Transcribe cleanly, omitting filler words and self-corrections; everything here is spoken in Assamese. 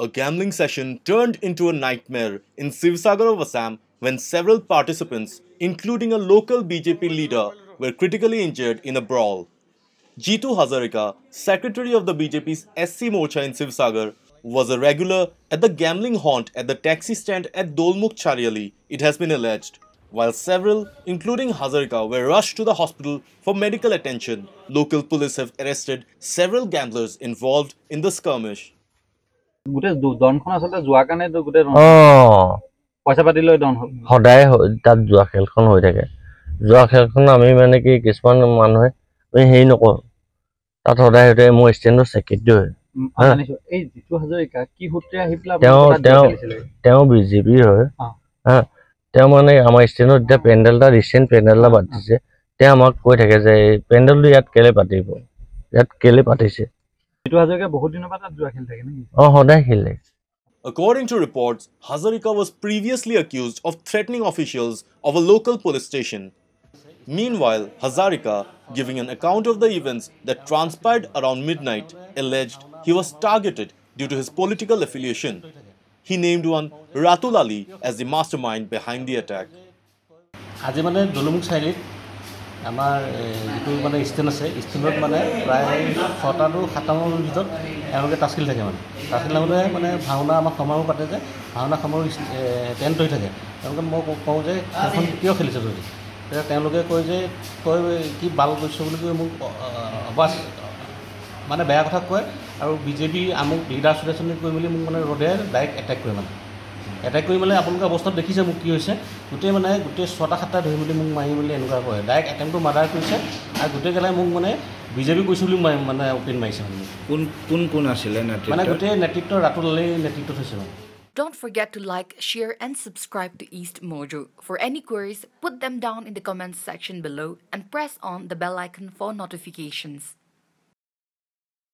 A gambling session turned into a nightmare in Sivsagar of Assam when several participants, including a local BJP leader, were critically injured in a brawl. Jitu Hazarika, secretary of the BJP's SC Morcha in Sivsagar, was a regular at the gambling haunt at the taxi stand at Dolmukh Chariali, it has been alleged. While several, including Hazarika, were rushed to the hospital for medical attention, local police have arrested several gamblers involved in the skirmish. গোটে দনখন আসলে জুৱা কাৰণে তো গোটে পইচা পাতি লৈ দন সদায় তাত জুৱা খেলখন হৈ থাকে জুৱা খেলখন আমি মানে কি কিছুমান মানুহে আমি হেৰি নকৰো তাত সদায় সদায় মোৰ ষ্টেণ্ডৰ সেক্ৰেটাৰী হয় এই জিতু হাজৰিকা কি সূত্ৰে আহি পেলাই তেওঁ বিজেপি হয় তেওঁ মানে আমাৰ ষ্টেণ্ডত এতিয়া পেণ্ডেল এটা ৰিচেণ্ট পেণ্ডেল এটা পাতিছে তেওঁ আমাক কৈ থাকে যে পেণ্ডেলটো ইয়াত কেলে পাতিব ইয়াত কেলে পাতিছে জিতু হাজৰিকা বহুত দিনৰ পৰা তাত জুৱা খেল থাকে নেকি সদায় খেলে According to reports, Hazarika was previously accused of threatening officials of a local police station. Meanwhile, Hazarika, giving an account of the events that transpired around midnight, alleged he was targeted due to his political affiliation. He named one Ratul Ali as the mastermind behind the attack. আজি মানে দলমুখ চাৰিআলিত আমাৰ যিটো মানে ষ্টেণ্ড আছে ষ্টেণ্ডত মানে প্ৰায় 6টা to 7টামানৰ ভিতৰত এওঁলোকে তাচ খেলি থাকে মানে তাচ খেলামতে মানে ভাওনা আমাৰ সমাৰোহ পাতে যে ভাওনা সমাৰোহ টেণ্ট হৈ থাকে তেওঁলোকে মই কওঁ যে এখন কিয় খেলিছে যদি তেতিয়া তেওঁলোকে কয় যে তই কি বাল কৰিছ বুলি কৈ মোক অবাস মানে বেয়া কথা কয় আৰু বিজেপি আমুক লিডাৰ সুৰেশনে কৈ মেলি মোক মানে ৰ'দে ডাইৰেক্ট এটেক কৰে মানে এটেক কৰি মেলি আপোনালোকে অৱস্থাত দেখিছে মোক কি হৈছে গোটেই 6টা 7টা ধৰি মেলি মোক মাৰি মেলি এনেকুৱা কৰে ডাইৰেক্ট এটেম্প টু মাৰ্ডাৰ কৰিছে আৰু গোটেইকেইটাই মোক মানে বিজেপি কৈছোঁ বুলি মানে অপেন মাৰিছে কোন আছিলে মানে গোটেই নেতৃত্ব ৰাতুল আলিৰ নেতৃত্বত হৈছে মানে Don't forget to like, share and subscribe to East Mojo. For any queries, put them down in the comments section below and press on the bell icon for notifications.